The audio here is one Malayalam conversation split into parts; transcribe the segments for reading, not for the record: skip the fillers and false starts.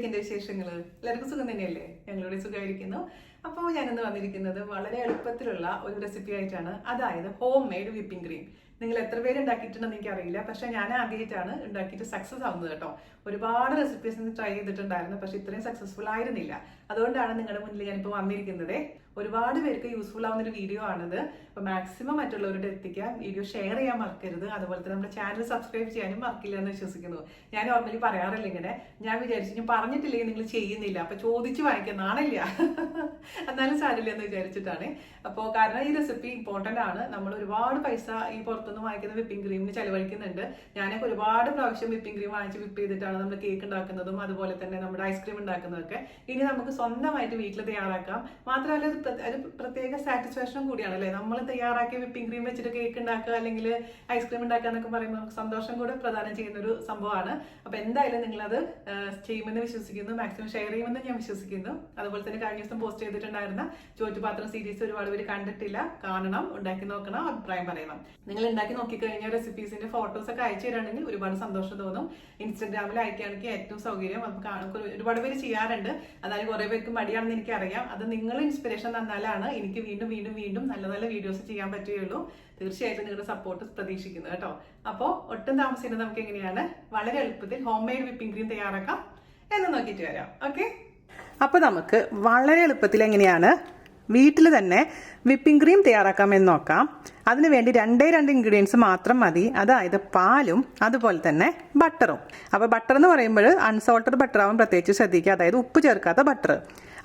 എന്തൊക്കെയുണ്ട് വിശേഷങ്ങൾ? എല്ലാവർക്കും സുഖം തന്നെയല്ലേ? ഞങ്ങളുടെ സുഖമായിരിക്കുന്നു. അപ്പോൾ ഞാനിന്ന് വന്നിരിക്കുന്നത് വളരെ എളുപ്പത്തിലുള്ള ഒരു റെസിപ്പി ആയിട്ടാണ്. അതായത് ഹോം മെയ്ഡ് വിപ്പിംഗ് ക്രീം. നിങ്ങൾ എത്ര പേര് ഉണ്ടാക്കിയിട്ടുണ്ടെന്ന് എനിക്കറിയില്ല, പക്ഷെ ഞാൻ ആദ്യമായിട്ടാണ് ഉണ്ടാക്കിയിട്ട് സക്സസ് ആവുന്നത് കേട്ടോ. ഒരുപാട് റെസിപ്പീസ് ട്രൈ ചെയ്തിട്ടുണ്ടായിരുന്നു, പക്ഷെ ഇത്രയും സക്സസ്ഫുൾ ആയിരുന്നില്ല. അതുകൊണ്ടാണ് നിങ്ങളുടെ മുന്നിൽ ഞാനിപ്പോൾ വന്നിരിക്കുന്നത്. ഒരുപാട് പേർക്ക് യൂസ്ഫുൾ ആവുന്ന ഒരു വീഡിയോ ആണിത്. അപ്പോൾ മാക്സിമം മറ്റുള്ളവരുടെ എത്തിക്കാൻ വീഡിയോ ഷെയർ ചെയ്യാൻ മറക്കരുത്. അതുപോലെ തന്നെ നമ്മുടെ ചാനൽ സബ്സ്ക്രൈബ് ചെയ്യാനും മറക്കില്ല എന്ന് വിശ്വസിക്കുന്നു. ഞാൻ നോർമലി പറയാറില്ല ഇങ്ങനെ. ഞാൻ വിചാരിച്ചു ഞാൻ പറഞ്ഞിട്ടില്ലെങ്കിൽ നിങ്ങൾ ചെയ്യുന്നില്ല, അപ്പൊ ചോദിച്ചു വാങ്ങിക്കാൻ നാണില്ല, എന്നാലും സാരില്ല എന്ന് വിചാരിച്ചിട്ടാണ്. അപ്പോൾ കാരണം ഈ റെസിപ്പി ഇമ്പോർട്ടന്റ് ആണ്. നമ്മൾ ഒരുപാട് പൈസ ഈ പുറത്തുനിന്ന് വാങ്ങിക്കുന്ന വിപ്പിംഗ് ക്രീമിന് ചെലവഴിക്കുന്നുണ്ട്. ഞാനൊക്കെ ഒരുപാട് പ്രാവശ്യം വിപ്പിംഗ് ക്രീം വാങ്ങിച്ച് വിപ്പ് ചെയ്തിട്ടാണ് നമ്മൾ കേക്ക് ഉണ്ടാക്കുന്നതും അതുപോലെ തന്നെ നമ്മുടെ ഐസ്ക്രീം ഉണ്ടാക്കുന്നതൊക്കെ. ഇനി നമുക്ക് സ്വന്തമായിട്ട് വീട്ടിൽ തയ്യാറാക്കാം. മാത്രമല്ല ഒരു പ്രത്യേക സാറ്റിസ്ഫാക്ഷനും കൂടിയാണ് അല്ലേ, നമ്മൾ തയ്യാറാക്കിയ വിപ്പിംഗ് ക്രീം വെച്ചിട്ട് കേക്ക് ഉണ്ടാക്കുക അല്ലെങ്കിൽ ഐസ്ക്രീം ഉണ്ടാക്കുക എന്നൊക്കെ പറയുമ്പോൾ നമുക്ക് സന്തോഷം കൂടെ പ്രദാനം ചെയ്യുന്ന ഒരു സംഭവമാണ്. അപ്പൊ എന്തായാലും നിങ്ങളത് ചെയ്യുമെന്ന് വിശ്വസിക്കുന്നു, മാക്സിമം ഷെയർ ചെയ്യുമെന്ന് ഞാൻ വിശ്വസിക്കുന്നു. അതുപോലെ തന്നെ കഴിഞ്ഞ ദിവസം പോസ്റ്റ് ചെയ്തിട്ടുണ്ടായിരുന്ന ചോറ്റുപാത്രം സീരീസ് ഒരുപാട് പേര് കണ്ടിട്ടില്ല, കാണണം, ഉണ്ടാക്കി നോക്കണം, അഭിപ്രായം പറയണം. നിങ്ങൾ ഉണ്ടാക്കി നോക്കിക്കഴിഞ്ഞ റെസിപ്പീസിന്റെ ഫോട്ടോസ് ഒക്കെ അയച്ചു തരാണെങ്കിൽ ഒരുപാട് സന്തോഷം തോന്നും. ഇൻസ്റ്റാഗ്രാമിൽ അയക്കുകയാണെങ്കിൽ ഏറ്റവും സൗകര്യം. നമുക്ക് ഒരുപാട് പേര് ചെയ്യാറുണ്ട്, അതായത് കുറെ പേർക്ക് മടിയാണെന്ന് എനിക്കറിയാം. അത് നിങ്ങൾ ഇൻസ്പിറേഷൻ തന്നാലാണ് എനിക്ക് വീണ്ടും വീണ്ടും വീണ്ടും നല്ല നല്ല വീഡിയോസ് ചെയ്യാൻ പറ്റുകയുള്ളൂ. തീർച്ചയായിട്ടും നിങ്ങളുടെ സപ്പോർട്ട് പ്രതീക്ഷിക്കുന്നു കേട്ടോ. അപ്പോൾ ഒട്ടും താമസിക്കുന്നത് നമുക്ക് എങ്ങനെയാണ് വളരെ എളുപ്പത്തിൽ ഹോം മെയ്ഡ് വിപ്പിംഗ് ക്രീം തയ്യാറാക്കാം എന്ന് നോക്കിയിട്ട് വരാം. ഓക്കെ, അപ്പോൾ നമുക്ക് വളരെ എളുപ്പത്തിൽ എങ്ങനെയാണ് വീട്ടിൽ തന്നെ വിപ്പിംഗ് ക്രീം തയ്യാറാക്കാമെന്ന് നോക്കാം. അതിനുവേണ്ടി രണ്ടേ ഇൻഗ്രീഡിയൻസ് മാത്രം മതി. അതായത് പാലും അതുപോലെ തന്നെ ബട്ടറും. അപ്പോൾ ബട്ടർ എന്ന് പറയുമ്പോൾ അൺസോൾട്ടഡ് ബട്ടർ ആവും, പ്രത്യേകിച്ച് ശ്രദ്ധിക്കുക. അതായത് ഉപ്പ് ചേർക്കാത്ത ബട്ടർ.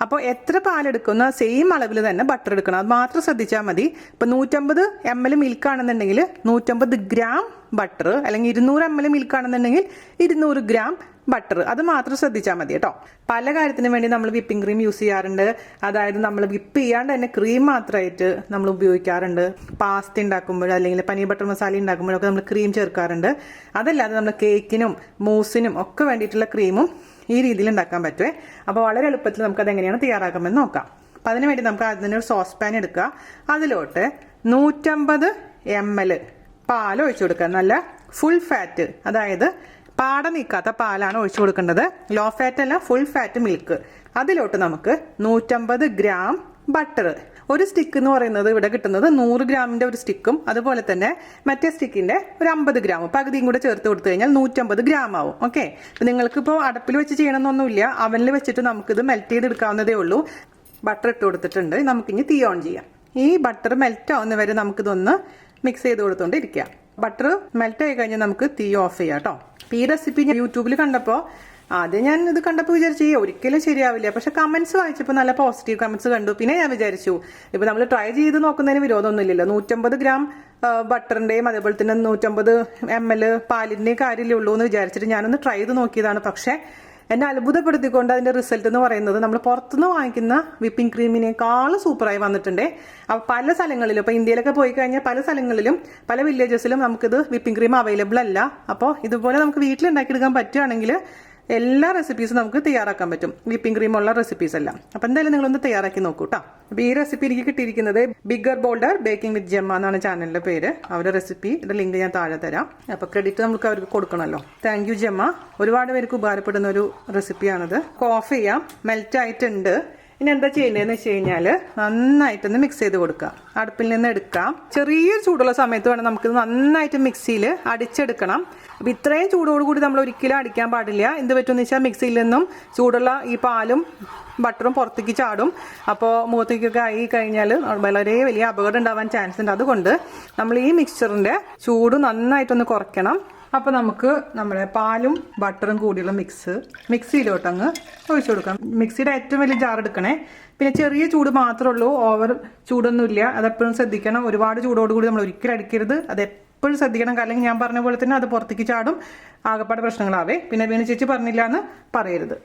അപ്പോൾ എത്ര പാലെടുക്കുന്ന സെയിം അളവിൽ തന്നെ ബട്ടർ എടുക്കണം, അത് മാത്രം ശ്രദ്ധിച്ചാൽ മതി. ഇപ്പോൾ 150 ml മിൽക്ക് ആണെന്നുണ്ടെങ്കിൽ 150 ഗ്രാം ബട്ടർ, അല്ലെങ്കിൽ 200 ml മിൽക്ക് ആണെന്നുണ്ടെങ്കിൽ 200 ഗ്രാം ബട്ടർ, അത് മാത്രം ശ്രദ്ധിച്ചാൽ മതി കേട്ടോ. പല കാര്യത്തിനും വേണ്ടി നമ്മൾ വിപ്പിംഗ് ക്രീം യൂസ് ചെയ്യാറുണ്ട്. അതായത് നമ്മൾ വിപ്പ് ചെയ്യാണ്ട് തന്നെ ക്രീം മാത്രമായിട്ട് നമ്മൾ ഉപയോഗിക്കാറുണ്ട്. പാസ്ത ഉണ്ടാക്കുമ്പോൾ അല്ലെങ്കിൽ പനീർ ബട്ടർ മസാല ഉണ്ടാക്കുമ്പോഴൊക്കെ നമ്മൾ ക്രീം ചേർക്കാറുണ്ട്. അതല്ലാതെ നമ്മൾ കേക്കിനും മൂസിനും ഒക്കെ വേണ്ടിയിട്ടുള്ള ക്രീമും ഈ രീതിയിൽ ഉണ്ടാക്കാൻ പറ്റുമേ. അപ്പോൾ വളരെ എളുപ്പത്തിൽ നമുക്കത് എങ്ങനെയാണ് തയ്യാറാക്കാമെന്ന് നോക്കാം. അപ്പം അതിന് വേണ്ടി നമുക്ക് അതിനൊരു സോസ് പാൻ എടുക്കുക. അതിലോട്ട് 150 ml പാൽ ഒഴിച്ചു കൊടുക്കുക. നല്ല ഫുൾ ഫാറ്റ്, അതായത് പാട നീക്കാത്ത പാലാണ് ഒഴിച്ചു കൊടുക്കേണ്ടത്. ലോ ഫാറ്റ് അല്ല, ഫുൾ ഫാറ്റ് മിൽക്ക്. അതിലോട്ട് നമുക്ക് 150 ഗ്രാം ബട്ടർ. ഒരു സ്റ്റിക്ക് എന്ന് പറയുന്നത് ഇവിടെ കിട്ടുന്നത് 100 ഗ്രാമിന്റെ ഒരു സ്റ്റിക്കും അതുപോലെ തന്നെ മറ്റേ സ്റ്റിക്കിന്റെ ഒരു 50 ഗ്രാം പകുതിയും കൂടെ ചേർത്ത് കൊടുത്തു കഴിഞ്ഞാൽ 150 ഗ്രാം ആവും. ഓക്കെ, നിങ്ങൾക്കിപ്പോൾ അടുപ്പിൽ വെച്ച് ചെയ്യണമെന്നൊന്നുമില്ല, അവനിൽ വെച്ചിട്ട് നമുക്കിത് മെൽറ്റ് ചെയ്തെടുക്കാവുന്നതേ ഉള്ളൂ. ബട്ടർ ഇട്ട് കൊടുത്തിട്ടുണ്ട്. നമുക്കിനി തീ ഓൺ ചെയ്യാം. ഈ ബട്ടർ മെൽറ്റ് ആവുന്നവരെ നമുക്കിതൊന്ന് മിക്സ് ചെയ്ത് കൊടുത്തോണ്ടിരിക്കുക. ബട്ടർ മെൽറ്റ് ആയി കഴിഞ്ഞാൽ നമുക്ക് തീ ഓഫ് ചെയ്യാം കേട്ടോ. ഈ റെസിപ്പി ഞാൻ യൂട്യൂബിൽ കണ്ടപ്പോൾ ആദ്യം ഞാൻ ഇത് കണ്ടപ്പോൾ വിചാരിച്ചു ഒരിക്കലും ശരിയാവില്ല, പക്ഷെ കമന്റ്സ് വായിച്ചപ്പോൾ നല്ല പോസിറ്റീവ് കമന്റ്സ് കണ്ടു. പിന്നെ ഞാൻ വിചാരിച്ചു ഇപ്പൊ നമ്മൾ ട്രൈ ചെയ്ത് നോക്കുന്നതിന് വിരോധമൊന്നുമില്ലല്ലോ. 150 ഗ്രാം ബട്ടറിന്റെയും അതേപോലെ തന്നെ 150 ml പാലിന്റെയും കാര്യമല്ലേ ഉള്ളൂ എന്ന് വിചാരിച്ചിട്ട് ഞാനൊന്ന് ട്രൈ ചെയ്ത് നോക്കിയതാണ്. പക്ഷെ എന്നെ അത്ഭുതപ്പെടുത്തിക്കൊണ്ട് അതിന്റെ റിസൾട്ട് എന്ന് പറയുന്നത് നമ്മൾ പുറത്തുനിന്ന് വാങ്ങിക്കുന്ന വിപ്പിംഗ് ക്രീമിനേക്കാൾ സൂപ്പറായി വന്നിട്ടുണ്ട്. അപ്പോൾ പല സ്ഥലങ്ങളിലും, ഇപ്പോൾ ഇന്ത്യയിലൊക്കെ പോയി കഴിഞ്ഞാൽ പല സ്ഥലങ്ങളിലും പല വില്ലേജസിലും നമുക്കിത് വിപ്പിംഗ് ക്രീം അവൈലബിൾ അല്ല. അപ്പോൾ ഇതുപോലെ നമുക്ക് വീട്ടിൽ ഉണ്ടാക്കിയെടുക്കാൻ പറ്റുകയാണെങ്കിൽ എല്ലാ റെസിപ്പീസും നമുക്ക് തയ്യാറാക്കാൻ പറ്റും, വിപ്പിംഗ് ക്രീം ഉള്ള റെസിപ്പീസ് എല്ലാം. അപ്പം എന്തായാലും നിങ്ങളൊന്ന് തയ്യാറാക്കി നോക്കൂ കേട്ടോ. അപ്പോൾ ഈ റെസിപ്പി എനിക്ക് കിട്ടിയിരിക്കുന്നത് ബിഗർ ബോൾഡർ ബേക്കിംഗ് വിത്ത് ജെമ്മ എന്നാണ് ചാനലിന്റെ പേര്. അവരുടെ റെസിപ്പിയുടെ ലിങ്ക് ഞാൻ താഴെ തരാം. അപ്പോൾ ക്രെഡിറ്റ് നമുക്ക് അവർക്ക് കൊടുക്കണമല്ലോ. Thank you Gemma. ഒരുപാട് പേർക്ക് ഉപകാരപ്പെടുന്ന ഒരു റെസിപ്പിയാണിത്. ഓഫ് ചെയ്യാം. മെൽറ്റ് ആയിട്ടുണ്ട്. ഇനി എന്താ ചെയ്യേണ്ടതെന്ന് വെച്ച് കഴിഞ്ഞാൽ നന്നായിട്ടൊന്ന് മിക്സ് ചെയ്ത് കൊടുക്കുക. അടുപ്പിൽ നിന്ന് എടുക്കാം. ചെറിയ ചൂടുള്ള സമയത്ത് വേണം നമുക്കിത് നന്നായിട്ട് മിക്സിയിൽ അടിച്ചെടുക്കണം. അപ്പം ഇത്രയും ചൂടോടുകൂടി നമ്മൾ ഒരിക്കലും അടിക്കാൻ പാടില്ല. എന്ത് പറ്റുമെന്ന് വെച്ചാൽ മിക്സിയിൽ നിന്നും ചൂടുള്ള ഈ പാലും ബട്ടറും പുറത്തേക്ക് ചാടും. അപ്പോൾ മുഖത്തേക്കൊക്കെ ആയി കഴിഞ്ഞാൽ വളരെ വലിയ അപകടം ഉണ്ടാവാൻ ചാൻസ് ഉണ്ട്. അതുകൊണ്ട് നമ്മൾ ഈ മിക്സ്ചറിന്റെ ചൂട് നന്നായിട്ടൊന്ന് കുറയ്ക്കണം. അപ്പോൾ നമുക്ക് നമ്മുടെ പാലും ബട്ടറും കൂടിയുള്ള മിക്സിയിലോട്ട് അങ്ങ് ഒഴിച്ചു കൊടുക്കാം. മിക്സിയുടെ ഏറ്റവും വലിയ ജാർ എടുക്കണേ. പിന്നെ ചെറിയ ചൂട് മാത്രമേ ഉള്ളൂ, ഓവർ ചൂടൊന്നുമില്ല. അതെപ്പോഴും ശ്രദ്ധിക്കണം. ഒരുപാട് ചൂടോടുകൂടി നമ്മൾ ഒരിക്കലും അടിക്കരുത്. അത് എപ്പോഴും ശ്രദ്ധിക്കണം. കാരണം ഞാൻ പറഞ്ഞ പോലെ തന്നെ അത് പുറത്തേക്ക് ചാടും, ആകപ്പാട് പ്രശ്നങ്ങളാവേ. പിന്നെ വീണ ചേച്ചി പറഞ്ഞില്ല എന്ന് പറയരുത്.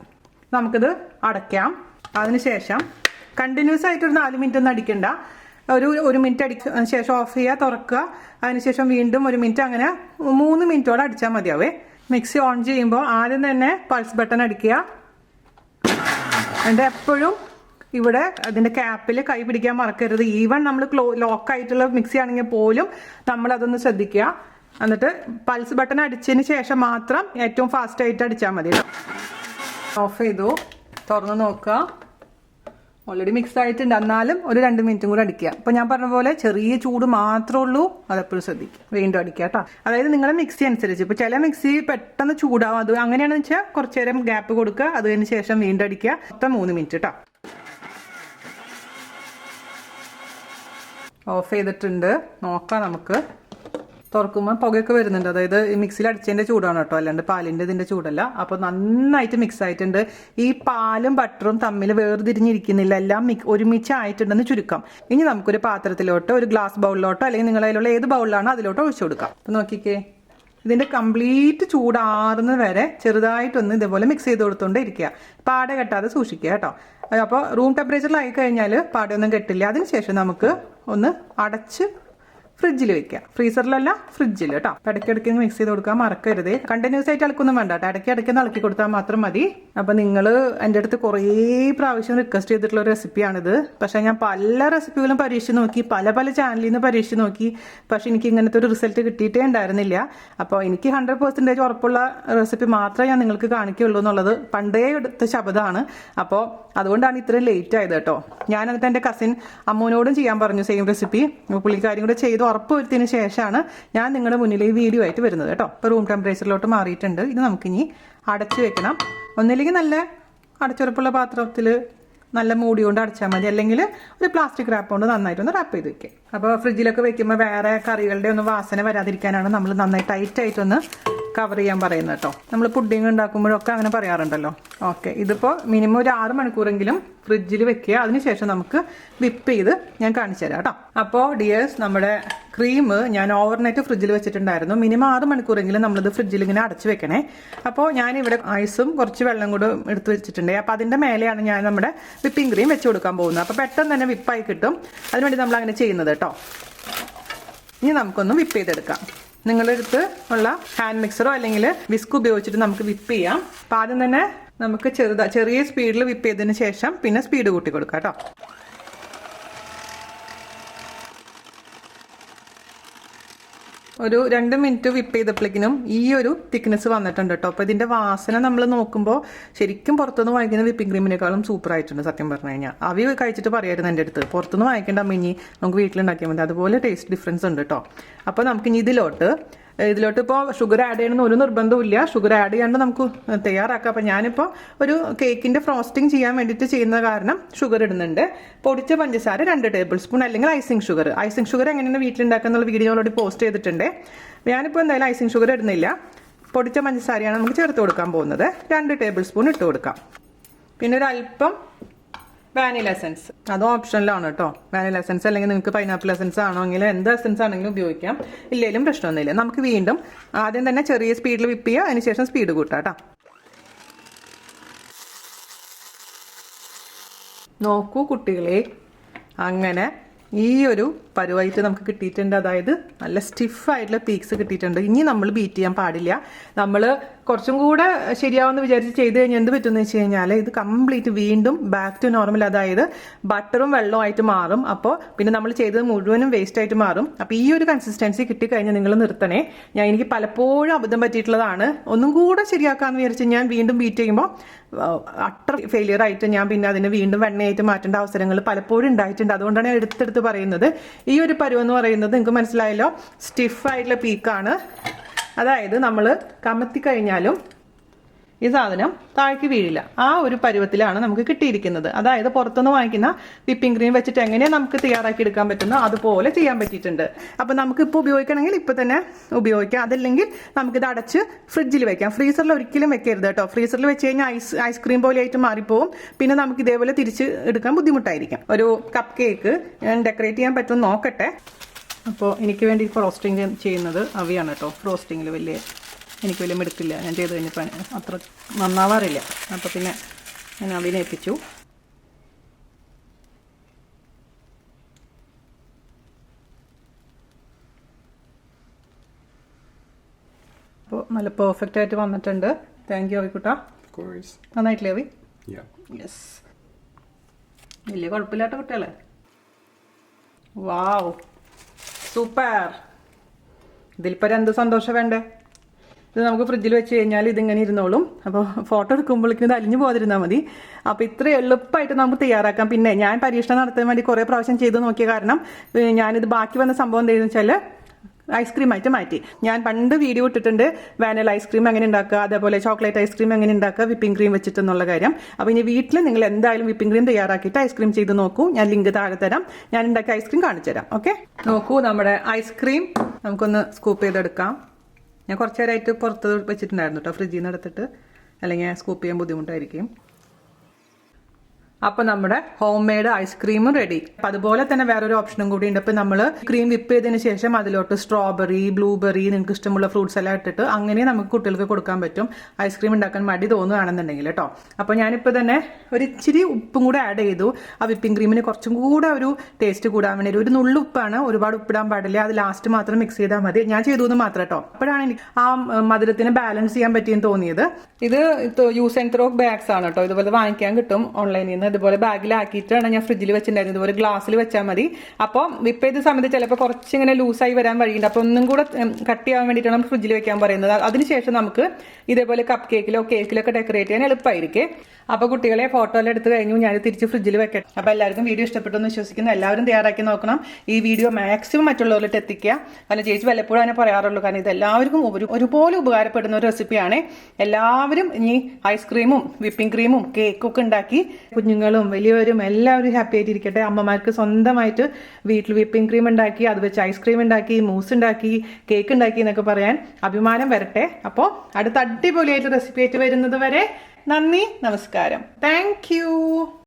നമുക്കിത് അടയ്ക്കാം. അതിനുശേഷം കണ്ടിന്യൂസ് ആയിട്ട് ഒരു 4 മിനിറ്റ് ഒന്നും അടിക്കണ്ട. ഒരു മിനിറ്റ് അടിച്ച ശേഷം ഓഫ് ചെയ്യുക, തുറക്കുക. അതിനുശേഷം വീണ്ടും 1 മിനിറ്റ്, അങ്ങനെ 3 മിനിറ്റോടെ അടിച്ചാൽ മതിയാവേ. മിക്സി ഓൺ ചെയ്യുമ്പോൾ ആദ്യം തന്നെ പൾസ് ബട്ടൺ അടിക്കുക. എന്നിട്ട് എപ്പോഴും ഇവിടെ അതിന്റെ ക്യാപ്പിൽ കൈ പിടിക്കാൻ മറക്കരുത്. ഈവൻ നമ്മൾ ലോക്ക് ആയിട്ടുള്ള മിക്സി ആണെങ്കിൽ പോലും നമ്മൾ അതൊന്ന് ശ്രദ്ധിക്കുക. എന്നിട്ട് പൾസ് ബട്ടൺ അടിച്ചതിന് ശേഷം മാത്രം ഏറ്റവും ഫാസ്റ്റ് ആയിട്ട് അടിച്ചാൽ മതി. ഓഫ് ചെയ്തു, തുറന്ന് നോക്കുക. ഓൾറെഡി മിക്സ് ആയിട്ടുണ്ട്. എന്നാലും ഒരു 2 മിനിറ്റും കൂടെ അടിക്കുക. അപ്പോൾ ഞാൻ പറഞ്ഞ പോലെ ചെറിയ ചൂട് മാത്രമേ ഉള്ളൂ, അതെപ്പോഴും ശ്രദ്ധിക്കുക. വീണ്ടും അടിക്കുക കേട്ടോ. അതായത് നിങ്ങളുടെ മിക്സി അനുസരിച്ച്. ഇപ്പോൾ ചില മിക്സി പെട്ടെന്ന് ചൂടാവും, അത് അങ്ങനെയാണെന്ന് വെച്ചാൽ കുറച്ച് നേരം ഗ്യാപ്പ് കൊടുക്കുക, അതിന് ശേഷം വീണ്ടും അടിക്കുക. മൊത്തം 3 മിനിറ്റ് കേട്ടോ. ഓഫ് ചെയ്തിട്ടുണ്ട്. നോക്കാം നമുക്ക്. തുറക്കുമ്പോൾ പുകയൊക്കെ വരുന്നുണ്ട്. അതായത് ഈ മിക്സിയിൽ അടിച്ചതിൻ്റെ ചൂടാണ് കേട്ടോ, അല്ലാണ്ട് പാലിൻ്റെ ഇതിൻ്റെ ചൂടല്ല. അപ്പോൾ നന്നായിട്ട് മിക്സ് ആയിട്ടുണ്ട്. ഈ പാലും ബട്ടറും തമ്മിൽ വേർതിരിഞ്ഞിരിക്കുന്നില്ല, എല്ലാം ഒരുമിച്ച് ആയിട്ടുണ്ടെന്ന് ചുരുക്കം. ഇനി നമുക്കൊരു പാത്രത്തിലോട്ടോ ഒരു ഗ്ലാസ് ബൗളിലോട്ടോ അല്ലെങ്കിൽ നിങ്ങളുടെ കയ്യിലുള്ള ഏത് ബൗളിലാണോ അതിലോട്ടോ ഒഴിച്ചു കൊടുക്കാം. അപ്പോൾ നോക്കിക്കേ, ഇതിൻ്റെ കംപ്ലീറ്റ് ചൂടാറുന്നത് വരെ ചെറുതായിട്ടൊന്ന് ഇതേപോലെ മിക്സ് ചെയ്ത് കൊടുത്തുകൊണ്ട് ഇരിക്കുക. പാട കെട്ടാതെ സൂക്ഷിക്കുക കേട്ടോ. അപ്പോൾ റൂം ടെമ്പറേച്ചറിലായി കഴിഞ്ഞാൽ പാടയൊന്നും കെട്ടില്ല. അതിനുശേഷം നമുക്ക് ഒന്ന് അടച്ച് ഫ്രിഡ്ജിൽ വെക്കുക. ഫ്രീസറിലല്ല, ഫ്രിഡ്ജിൽ കേട്ടോ. ഇടയ്ക്കിടയ്ക്ക് മിക്സ് ചെയ്ത് കൊടുക്കാൻ മറക്കരുത്. കണ്ടിന്യൂസ് ആയിട്ട് ഇളക്കൊന്നും വേണ്ട കേട്ടോ, ഇടയ്ക്കിടയ്ക്ക് ഇളക്കി കൊടുത്താൽ മാത്രം മതി. അപ്പം നിങ്ങൾ എൻ്റെ അടുത്ത് കുറേ പ്രാവശ്യം റിക്വസ്റ്റ് ചെയ്തിട്ടുള്ള ഒരു റെസിപ്പിയാണിത്. പക്ഷേ ഞാൻ പല റെസിപ്പികളും പരീക്ഷിച്ച് നോക്കി, പല ചാനലിൽ നിന്ന് പരീക്ഷിച്ച് നോക്കി. പക്ഷെ എനിക്ക് ഇങ്ങനത്തെ ഒരു റിസൾട്ട് കിട്ടിയിട്ടേ ഉണ്ടായിരുന്നില്ല. അപ്പോൾ എനിക്ക് 100% ഉറപ്പുള്ള റെസിപ്പി മാത്രമേ ഞാൻ നിങ്ങൾക്ക് കാണിക്കുകയുള്ളൂ എന്നുള്ളത് പണ്ടേ എടുത്ത ശബ്ദമാണ്. അപ്പോൾ അതുകൊണ്ടാണ് ഇത്രയും ലേറ്റ് ആയത് കേട്ടോ. ഞാൻ എന്നിട്ട് എൻ്റെ കസിൻ അമ്മൂനോടും ചെയ്യാൻ പറഞ്ഞു സെയിം റെസിപ്പി. പുള്ളിക്കാരും കൂടെ ചെയ്ത് ഉറപ്പ് വരുത്തിയതിന് ശേഷമാണ് ഞാൻ നിങ്ങളുടെ മുന്നിൽ ഈ വീഡിയോ ആയിട്ട് വരുന്നത് കേട്ടോ. ഇപ്പോൾ റൂം ടെമ്പറേച്ചറിലോട്ട് മാറിയിട്ടുണ്ട്. ഇത് നമുക്കിനി അടച്ചു വെക്കണം. ഒന്നില്ലെങ്കിൽ നല്ല അടച്ചുറപ്പുള്ള പാത്രത്തിൽ നല്ല മൂടി കൊണ്ട് അടച്ചാൽ മതി, അല്ലെങ്കിൽ ഒരു പ്ലാസ്റ്റിക് റാപ്പ് കൊണ്ട് നന്നായിട്ടൊന്ന് റാപ്പ് ചെയ്ത് വെക്കുക. അപ്പോൾ ഫ്രിഡ്ജിലൊക്കെ വെക്കുമ്പോൾ വേറെ കറികളുടെ ഒന്നും വാസന വരാതിരിക്കാനാണ് നമ്മൾ നന്നായി ടൈറ്റായിട്ടൊന്ന് കവർ ചെയ്യാൻ പറയുന്നത് കേട്ടോ. നമ്മൾ പുഡിങ് ഉണ്ടാക്കുമ്പോഴൊക്കെ അങ്ങനെ പറയാറുണ്ടല്ലോ. ഓക്കെ, ഇതിപ്പോൾ മിനിമം ഒരു 6 മണിക്കൂറെങ്കിലും ഫ്രിഡ്ജിൽ വെക്കുക. അതിനുശേഷം നമുക്ക് വിപ്പ് ചെയ്ത് ഞാൻ കാണിച്ചു തരാം കേട്ടോ. അപ്പോൾ ഡിയേഴ്സ്, നമ്മുടെ ക്രീം ഞാൻ ഓവർനൈറ്റ് ഫ്രിഡ്ജിൽ വെച്ചിട്ടുണ്ടായിരുന്നു. മിനിമം 6 മണിക്കൂറെങ്കിലും നമ്മളിത് ഫ്രിഡ്ജിൽ ഇങ്ങനെ അടച്ചു വെക്കണേ. അപ്പോൾ ഞാനിവിടെ ഐസും കുറച്ച് വെള്ളം കൂടെ എടുത്ത് വെച്ചിട്ടുണ്ട്. അപ്പോൾ അതിൻ്റെ മേലെയാണ് ഞാൻ നമ്മുടെ വിപ്പിംഗ് ക്രീം വെച്ച് കൊടുക്കാൻ പോകുന്നത്. അപ്പോൾ പെട്ടെന്ന് തന്നെ വിപ്പായി കിട്ടും. അതിനുവേണ്ടി നമ്മൾ അങ്ങനെ ചെയ്യുന്നത് കേട്ടോ. ഇനി നമുക്കൊന്ന് വിപ്പ് ചെയ്തെടുക്കാം. നിങ്ങളുടെ അടുത്ത് ഉള്ള ഹാൻഡ് മിക്സറോ അല്ലെങ്കിൽ വിസ്ക് ഉപയോഗിച്ചിട്ട് നമുക്ക് വിപ്പ് ചെയ്യാം. അപ്പം ആദ്യം തന്നെ നമുക്ക് ചെറിയ സ്പീഡിൽ വിപ്പ് ചെയ്തതിന് ശേഷം പിന്നെ സ്പീഡ് കൂട്ടി കൊടുക്കാം കേട്ടോ. ഒരു 2 മിനിറ്റ് വിപ്പ് ചെയ്തപ്പോഴേക്കിനും ഈ ഒരു തിക്നെസ് വന്നിട്ടുണ്ട് കേട്ടോ. അപ്പോൾ ഇതിൻ്റെ വാസന നമ്മൾ നോക്കുമ്പോൾ ശരിക്കും പുറത്തുനിന്ന് വാങ്ങിക്കുന്ന വിപ്പിംഗ് ക്രീമിനേക്കാളും സൂപ്പർ ആയിട്ടുണ്ട് സത്യം പറഞ്ഞു കഴിഞ്ഞാൽ. അവി കഴിച്ചിട്ട് പറയായിരുന്നു എൻ്റെ അടുത്ത്, പുറത്തുനിന്ന് വാങ്ങിക്കേണ്ട അമ്മ, ഇനി നമുക്ക് വീട്ടിലുണ്ടാക്കിയാൽ മതി. അതുപോലെ ടേസ്റ്റ് ഡിഫറൻസ് ഉണ്ട് കേട്ടോ. അപ്പോൾ നമുക്കിനി ഇതിലോട്ട് ഇപ്പോൾ ഷുഗർ ആഡ് ചെയ്യണമെന്ന് ഒരു നിർബന്ധമില്ല. ഷുഗർ ആഡ് ചെയ്യാണ്ട് നമുക്ക് തയ്യാറാക്കാം. അപ്പം ഞാനിപ്പോൾ ഒരു കേക്കിൻ്റെ ഫ്രോസ്റ്റിംഗ് ചെയ്യാൻ വേണ്ടിയിട്ട് ചെയ്യുന്ന കാരണം ഷുഗർ ഇടുന്നുണ്ട്. പൊടിച്ച പഞ്ചസാര 2 ടേബിൾ സ്പൂൺ അല്ലെങ്കിൽ ഐസിങ് ഷുഗർ എങ്ങനെയാണ് വീട്ടിലുണ്ടാക്കുന്ന വീഡിയോ ഓൾറെഡി പോസ്റ്റ് ചെയ്തിട്ടുണ്ട്. ഞാനിപ്പോൾ എന്തായാലും ഐസിങ് ഷുഗർ ഇടുന്നില്ല. പൊടിച്ച പഞ്ചസാരയാണ് നമുക്ക് ചേർത്ത് കൊടുക്കാൻ പോകുന്നത്. 2 ടേബിൾ സ്പൂൺ ഇട്ട് കൊടുക്കാം. പിന്നെ ഒരു അല്പം വാനില എസൻസ്, അതും ഓപ്ഷനിലാണ് കേട്ടോ. വാനില എസൻസ് അല്ലെങ്കിൽ നിങ്ങൾക്ക് പൈനാപ്പിൾ എസൻസ് ആണെങ്കിൽ എന്ത് എസൻസ് ആണെങ്കിലും ഉപയോഗിക്കാം. ഇല്ലെങ്കിലും പ്രശ്നമൊന്നുമില്ല. നമുക്ക് വീണ്ടും ആദ്യം തന്നെ ചെറിയ സ്പീഡിൽ വിപ്പ് ചെയ്യുക, അതിനുശേഷം സ്പീഡ് കൂട്ടാം കേട്ടോ. നോക്കൂ കുട്ടികളെ, അങ്ങനെ ഈ ഒരു പരുവായിട്ട് നമുക്ക് കിട്ടിയിട്ടുണ്ട്. അതായത് നല്ല സ്റ്റിഫായിട്ടുള്ള പീക്സ് കിട്ടിയിട്ടുണ്ട്. ഇനി നമ്മൾ ബീറ്റ് ചെയ്യാൻ പാടില്ല. നമ്മൾ കുറച്ചും കൂടെ ശരിയാവുമെന്ന് വിചാരിച്ച് ചെയ്ത് കഴിഞ്ഞാൽ എന്ത് പറ്റുമെന്ന് വെച്ച് കഴിഞ്ഞാൽ ഇത് കംപ്ലീറ്റ് വീണ്ടും ബാക്ക് ടു നോർമൽ, അതായത് ബട്ടറും വെള്ളമായിട്ട് മാറും. അപ്പോൾ പിന്നെ നമ്മൾ ചെയ്തത് മുഴുവനും വേസ്റ്റ് ആയിട്ട് മാറും. അപ്പോൾ ഈ ഒരു കൺസിസ്റ്റൻസി കിട്ടിക്കഴിഞ്ഞാൽ നിങ്ങൾ നിർത്തണേ. എനിക്ക് പലപ്പോഴും അബദ്ധം പറ്റിയിട്ടുള്ളതാണ്. ഒന്നും കൂടെ ശരിയാക്കാമെന്ന് വിചാരിച്ച് ഞാൻ വീണ്ടും ബീറ്റ് ചെയ്യുമ്പോൾ അട്ടർ ഫെയിലിയർ ആയിട്ട് ഞാൻ പിന്നെ അതിന് വീണ്ടും വെണ്ണയായിട്ട് മാറ്റേണ്ട അവസരങ്ങൾ പലപ്പോഴും ഉണ്ടായിട്ടുണ്ട്. അതുകൊണ്ടാണ് ഞാൻ എടുത്തെടുത്ത് പറയുന്നത്. ഈ ഒരു പരുവെന്ന് പറയുന്നത് നിങ്ങൾക്ക് മനസ്സിലായല്ലോ, സ്റ്റിഫായിട്ടുള്ള പീക്കാണ്. അതായത് നമ്മൾ കമത്തി കഴിഞ്ഞാലും ഈ സാധനം താഴേക്ക് വീഴില്ല. ആ ഒരു പരുവത്തിലാണ് നമുക്ക് കിട്ടിയിരിക്കുന്നത്. അതായത് പുറത്തുനിന്ന് വാങ്ങിക്കുന്ന വിപ്പിംഗ് ക്രീം വെച്ചിട്ട് എങ്ങനെയാണ് നമുക്ക് തയ്യാറാക്കി എടുക്കാൻ പറ്റുന്നോ അതുപോലെ ചെയ്യാൻ പറ്റിയിട്ടുണ്ട്. അപ്പം നമുക്ക് ഇപ്പോൾ ഉപയോഗിക്കണമെങ്കിൽ ഇപ്പോൾ തന്നെ ഉപയോഗിക്കാം. അതല്ലെങ്കിൽ നമുക്കിത് അടച്ച് ഫ്രിഡ്ജിൽ വെക്കാം. ഫ്രീസറിൽ ഒരിക്കലും വെക്കരുത് കേട്ടോ. ഫ്രീസറിൽ വെച്ച് കഴിഞ്ഞാൽ ഐസ്ക്രീം പോലെ ആയിട്ട് മാറിപ്പോവും. പിന്നെ നമുക്ക് ഇതേപോലെ തിരിച്ച് എടുക്കാൻ ബുദ്ധിമുട്ടായിരിക്കും. ഒരു കപ്പ് കേക്ക് ഞാൻ ഡെക്കറേറ്റ് ചെയ്യാൻ പറ്റുമെന്ന് നോക്കട്ടെ. അപ്പോൾ എനിക്ക് വേണ്ടി ഫ്രോസ്റ്റിംഗ് ചെയ്യുന്നത് അവിയാണ് കേട്ടോ. ഫ്രോസ്റ്റിങ്ങിൽ എനിക്ക് വലിയ മിടുക്കില്ല. ഞാൻ ചെയ്ത് കഴിഞ്ഞപ്പോൾ അത്ര നന്നാവാറില്ല. അപ്പോൾ പിന്നെ ഞാൻ അവിനെ ഏൽപ്പിച്ചു. അപ്പോൾ നല്ല പെർഫെക്റ്റ് ആയിട്ട് വന്നിട്ടുണ്ട്. Thank you അവിക്കുട്ടാ. നന്നായിട്ടില്ലേ അവി? യെസ്, വലിയ കുഴപ്പമില്ലാത്ത കുട്ടികളെ. വാവ്, സൂപ്പർ. ഇതിലിപ്പോൾ എന്ത് സന്തോഷം വേണ്ടേ? ഇത് നമുക്ക് ഫ്രിഡ്ജിൽ വെച്ച് കഴിഞ്ഞാൽ ഇതിങ്ങനെ ഇരുന്നോളും. അപ്പോൾ ഫോട്ടോ എടുക്കുമ്പോഴേക്കും ഇത് അലിഞ്ഞു പോകാതിരുന്നാൽ മതി. അപ്പോൾ ഇത്ര എളുപ്പമായിട്ട് നമുക്ക് തയ്യാറാക്കാം. പിന്നെ ഞാൻ പരീക്ഷണം നടത്താൻ വേണ്ടി കുറേ പ്രാവശ്യം ചെയ്ത് നോക്കിയ കാരണം ഞാനിത് ബാക്കി വന്ന സംഭവം എന്താണെന്ന് വെച്ചാൽ ഐസ്ക്രീമായിട്ട് മാറ്റി. ഞാൻ പണ്ട് വീഡിയോ ഇട്ടിട്ടുണ്ട് വാനില ഐസ്ക്രീം എങ്ങനെ ഉണ്ടാക്കുക, അതേപോലെ ചോക്ലേറ്റ് ഐസ്ക്രീം എങ്ങനെ ഉണ്ടാക്കുക വിപ്പിംഗ് ക്രീം വെച്ചിട്ടെന്നുള്ള കാര്യം. അപ്പോൾ ഇനി വീട്ടിൽ നിങ്ങൾ എന്തായാലും വിപ്പിംഗ് ക്രീം തയ്യാറാക്കിയിട്ട് ഐസ്ക്രീം ചെയ്ത് നോക്കൂ. ഞാൻ ലിങ്ക് താഴെ തരാം. ഞാൻ ഉണ്ടാക്കിയ ഐസ്ക്രീം കാണിച്ചു തരാം. ഓക്കെ, നോക്കൂ നമ്മുടെ ഐസ്ക്രീം നമുക്കൊന്ന് സ്കൂപ്പ് ചെയ്തെടുക്കാം. ഞാൻ കുറച്ച് നേരമായിട്ട് പുറത്ത് വെച്ചിട്ടുണ്ടായിരുന്നു കേട്ടോ, ഫ്രിഡ്ജിൽ നിന്ന് എടുത്തിട്ട്, അല്ലെങ്കിൽ സ്കൂപ്പ് ചെയ്യാൻ ബുദ്ധിമുട്ടായിരിക്കും. അപ്പോൾ നമ്മുടെ ഹോം മെയ്ഡ് ഐസ്ക്രീമും റെഡി. അപ്പം അതുപോലെ തന്നെ വേറൊരു ഓപ്ഷനും കൂടി ഉണ്ട്. ഇപ്പം നമ്മൾ ക്രീം വിപ്പ് ചെയ്തതിന് ശേഷം അതിലോട്ട് സ്ട്രോബെറി, ബ്ലൂബെറി, നിങ്ങൾക്ക് ഇഷ്ടമുള്ള ഫ്രൂട്ട്സ് എല്ലാം ഇട്ടിട്ട് അങ്ങനെ നമുക്ക് കുട്ടികൾക്ക് കൊടുക്കാൻ പറ്റും. ഐസ്ക്രീം ഉണ്ടാക്കാൻ മടി തോന്നുകയാണെന്നുണ്ടെങ്കിൽ കേട്ടോ. അപ്പോൾ ഞാനിപ്പോൾ തന്നെ ഒരു ഇച്ചിരി ഉപ്പും കൂടെ ആഡ് ചെയ്തു. ആ വിപ്പിംഗ് ക്രീമിന് കുറച്ചും കൂടെ ഒരു ടേസ്റ്റ് കൂടാൻ വേണ്ടി ഒരു നുള്ളുപ്പാണ്, ഒരുപാട് ഉപ്പിടാൻ പാടില്ല. അത് ലാസ്റ്റ് മാത്രം മിക്സ് ചെയ്താൽ മതി. ഞാൻ ചെയ്തു എന്ന് മാത്രം കേട്ടോ. അപ്പോഴാണ് എനിക്ക് ആ മധുരത്തിന് ബാലൻസ് ചെയ്യാൻ പറ്റിയെന്ന് തോന്നിയത്. ഇത് യൂസ് ആൻഡ് ത്രോ ബാഗ്സ് ആണ് കേട്ടോ. ഇതുപോലെ വാങ്ങിക്കാൻ കിട്ടും ഓൺലൈനിൽ നിന്ന്. ഇതുപോലെ ബാഗിലാക്കിയിട്ടാണ് ഞാൻ ഫ്രിഡ്ജിൽ വെച്ചിട്ടുണ്ടായിരുന്നത്. ഇതുപോലെ ഗ്ലാസ്സിൽ വെച്ചാൽ മതി. അപ്പോൾ വിപ്പ് ചെയ്ത സമയത്ത് ചിലപ്പോൾ കുറച്ചിങ്ങനെ ലൂസായി വരാൻ വഴിയുണ്ട്. അപ്പോൾ ഒന്നും കൂടെ കട്ട് ചെയ്യാൻ വേണ്ടിയിട്ടാണ് നമ്മൾ ഫ്രിഡ്ജിൽ വെക്കാൻ പറയുന്നത്. അതിനുശേഷം നമുക്ക് ഇതേപോലെ കപ്പ് കേക്കിലോ കേക്കിലൊക്കെ ഡെക്കറേറ്റ് ചെയ്യാൻ എളുപ്പമായിരിക്കും. അപ്പോൾ കുട്ടികളെ ഫോട്ടോ എല്ലാം എടുത്ത് കഴിഞ്ഞു. ഞാൻ തിരിച്ച് ഫ്രിഡ്ജിൽ വെക്കട്ടെ. അപ്പോൾ എല്ലാവർക്കും വീഡിയോ ഇഷ്ടപ്പെട്ടു എന്ന് വിശ്വസിക്കുന്നു. എല്ലാവരും തയ്യാറാക്കി നോക്കണം. ഈ വീഡിയോ മാക്സിമം മറ്റുള്ളവരിലോട്ട് എത്തിക്കുക. കാരണം ചേച്ചി വല്ലപ്പോഴും അതിനെ പറയാറുള്ളൂ. കാരണം ഇത് എല്ലാവർക്കും ഒരുപോലെ ഉപകാരപ്പെടുന്ന ഒരു റെസിപ്പിയാണ്. എല്ലാവരും ഇനി ഐസ്ക്രീമും വിപ്പിംഗ് ക്രീമും കേക്കും ഒക്കെ ഉണ്ടാക്കി കുഞ്ഞുങ്ങളും വലിയവരും എല്ലാവരും ഹാപ്പി ആയിട്ടിരിക്കട്ടെ. അമ്മമാർക്ക് സ്വന്തമായിട്ട് വീട്ടിൽ വിപ്പിംഗ് ക്രീം ഉണ്ടാക്കി, അത് വെച്ച് ഐസ്ക്രീം ഉണ്ടാക്കി, മൂസ് ഉണ്ടാക്കി, കേക്ക് ഉണ്ടാക്കി എന്നൊക്കെ പറയാൻ അഭിമാനം വരട്ടെ. അപ്പോൾ അടുത്ത അടിപൊളിയായിട്ട് റെസിപ്പി ആയിട്ട് വരുന്നത് വരെ നന്ദി, നമസ്കാരം. Thank you.